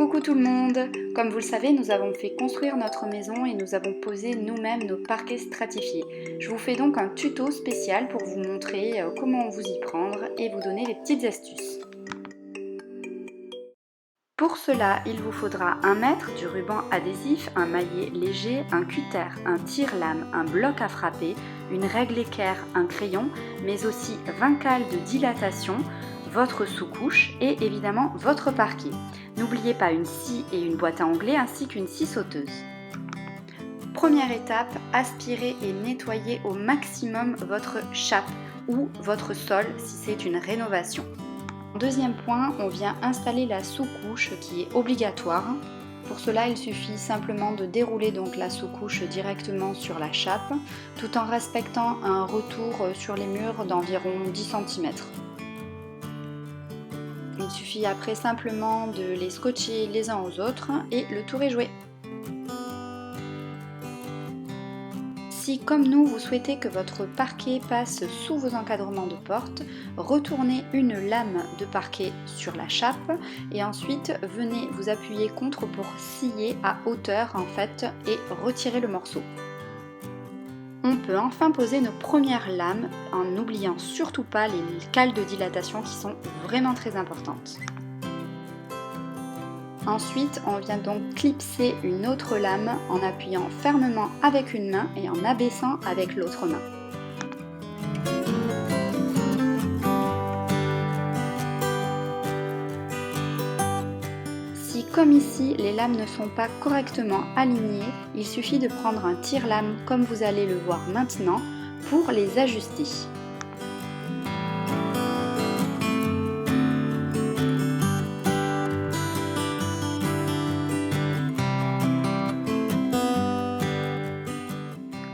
Coucou tout le monde! Comme vous le savez, nous avons fait construire notre maison et nous avons posé nous-mêmes nos parquets stratifiés. Je vous fais donc un tuto spécial pour vous montrer comment vous y prendre et vous donner les petites astuces. Pour cela, il vous faudra 1 mètre, du ruban adhésif, un maillet léger, un cutter, un tire-lame, un bloc à frapper, une règle équerre, un crayon, mais aussi 20 cales de dilatation, votre sous-couche et évidemment votre parquet. N'oubliez pas une scie et une boîte à onglet ainsi qu'une scie sauteuse. Première étape, aspirez et nettoyez au maximum votre chape ou votre sol si c'est une rénovation. Deuxième point, on vient installer la sous-couche qui est obligatoire. Pour cela, il suffit simplement de dérouler donc la sous-couche directement sur la chape tout en respectant un retour sur les murs d'environ 10 cm. Il suffit après simplement de les scotcher les uns aux autres et le tour est joué. Si, comme nous, vous souhaitez que votre parquet passe sous vos encadrements de porte, retournez une lame de parquet sur la chape et ensuite venez vous appuyer contre pour scier à hauteur en fait et retirer le morceau. On peut enfin poser nos premières lames en n'oubliant surtout pas les cales de dilatation qui sont vraiment très importantes. Ensuite, on vient donc clipser une autre lame en appuyant fermement avec une main et en abaissant avec l'autre main. Si, comme ici, les lames ne sont pas correctement alignées, il suffit de prendre un tire-lame comme vous allez le voir maintenant pour les ajuster.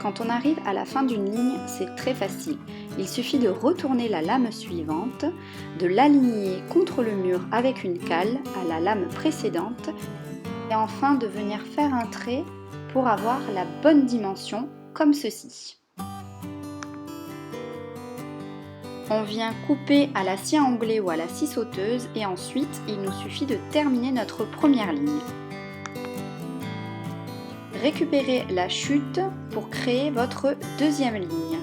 Quand on arrive à la fin d'une ligne, c'est très facile. Il suffit de retourner la lame suivante, de l'aligner contre le mur avec une cale à la lame précédente et enfin de venir faire un trait pour avoir la bonne dimension comme ceci. On vient couper à la scie à onglet ou à la scie sauteuse et ensuite il nous suffit de terminer notre première ligne. Récupérez la chute pour créer votre deuxième ligne.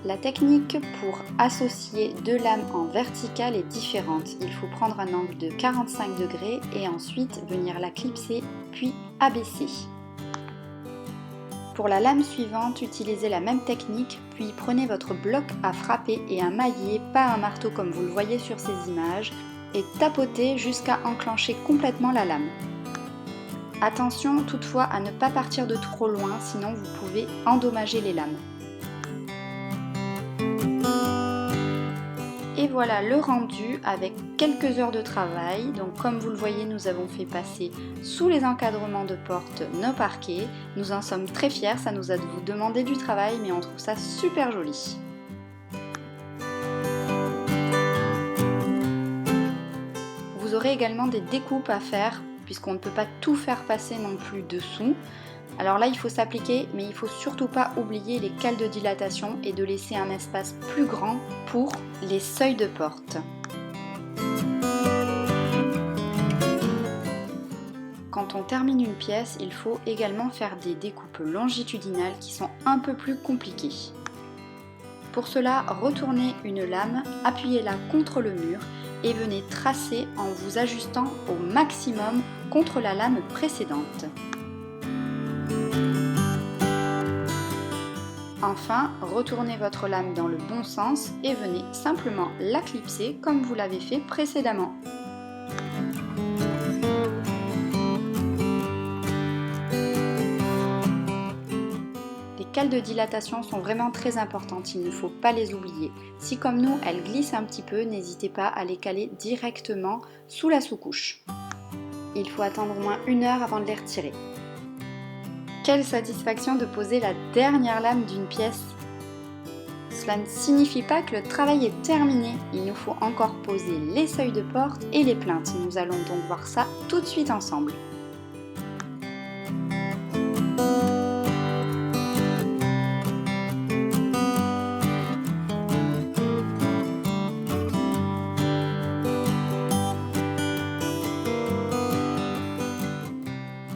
La technique pour associer deux lames en verticale est différente. Il faut prendre un angle de 45 degrés et ensuite venir la clipser puis abaisser. Pour la lame suivante, utilisez la même technique, puis prenez votre bloc à frapper et un maillet, pas un marteau comme vous le voyez sur ces images, et tapotez jusqu'à enclencher complètement la lame. Attention toutefois à ne pas partir de trop loin, sinon vous pouvez endommager les lames. Et voilà le rendu avec quelques heures de travail. Donc comme vous le voyez, nous avons fait passer sous les encadrements de porte nos parquets. Nous en sommes très fiers, ça nous a demandé du travail mais on trouve ça super joli. Vous aurez également des découpes à faire puisqu'on ne peut pas tout faire passer non plus dessous. Alors là, il faut s'appliquer, mais il ne faut surtout pas oublier les cales de dilatation et de laisser un espace plus grand pour les seuils de porte. Quand on termine une pièce, il faut également faire des découpes longitudinales qui sont un peu plus compliquées. Pour cela, retournez une lame, appuyez-la contre le mur et venez tracer en vous ajustant au maximum contre la lame précédente. Enfin, retournez votre lame dans le bon sens et venez simplement la clipser comme vous l'avez fait précédemment. Les cales de dilatation sont vraiment très importantes, il ne faut pas les oublier. Si comme nous, elles glissent un petit peu, n'hésitez pas à les caler directement sous la sous-couche. Il faut attendre au moins 1 heure avant de les retirer. Quelle satisfaction de poser la dernière lame d'une pièce! Cela ne signifie pas que le travail est terminé, il nous faut encore poser les seuils de porte et les plinthes. Nous allons donc voir ça tout de suite ensemble.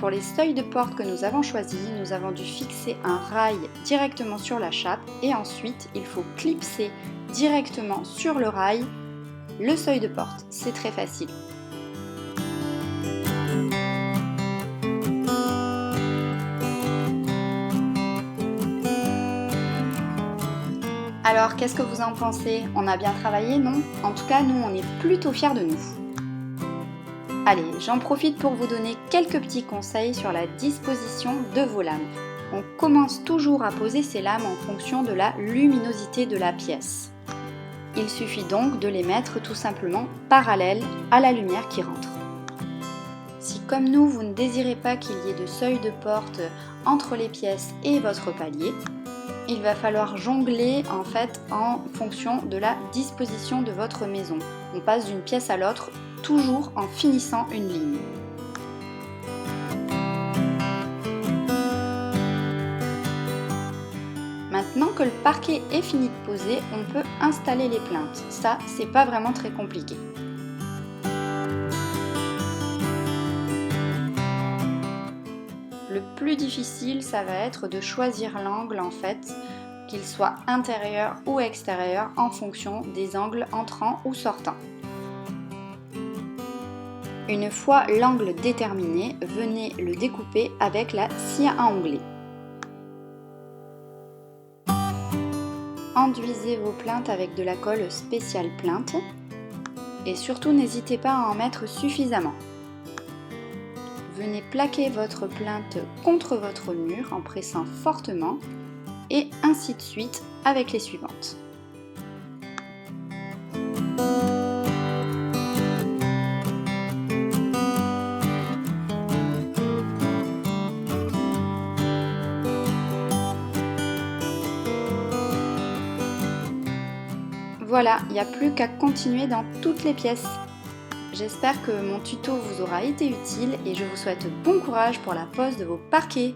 Pour les seuils de porte que nous avons choisis, nous avons dû fixer un rail directement sur la chape et ensuite il faut clipser directement sur le rail le seuil de porte. C'est très facile. Alors, qu'est-ce que vous en pensez? On a bien travaillé, non? En tout cas, nous, on est plutôt fiers de nous. Allez, j'en profite pour vous donner quelques petits conseils sur la disposition de vos lames. On commence toujours à poser ces lames en fonction de la luminosité de la pièce. Il suffit donc de les mettre tout simplement parallèles à la lumière qui rentre. Si comme nous, vous ne désirez pas qu'il y ait de seuil de porte entre les pièces et votre palier, il va falloir jongler en fait en fonction de la disposition de votre maison. On passe d'une pièce à l'autre, toujours en finissant une ligne. Maintenant que le parquet est fini de poser, on peut installer les plinthes. Ça, c'est pas vraiment très compliqué. Le plus difficile, ça va être de choisir l'angle en fait, qu'il soit intérieur ou extérieur en fonction des angles entrants ou sortants. Une fois l'angle déterminé, venez le découper avec la scie à ongler. Enduisez vos plinthes avec de la colle spéciale plinthe et surtout n'hésitez pas à en mettre suffisamment. Venez plaquer votre plinthe contre votre mur en pressant fortement et ainsi de suite avec les suivantes. Voilà, il n'y a plus qu'à continuer dans toutes les pièces. J'espère que mon tuto vous aura été utile et je vous souhaite bon courage pour la pose de vos parquets.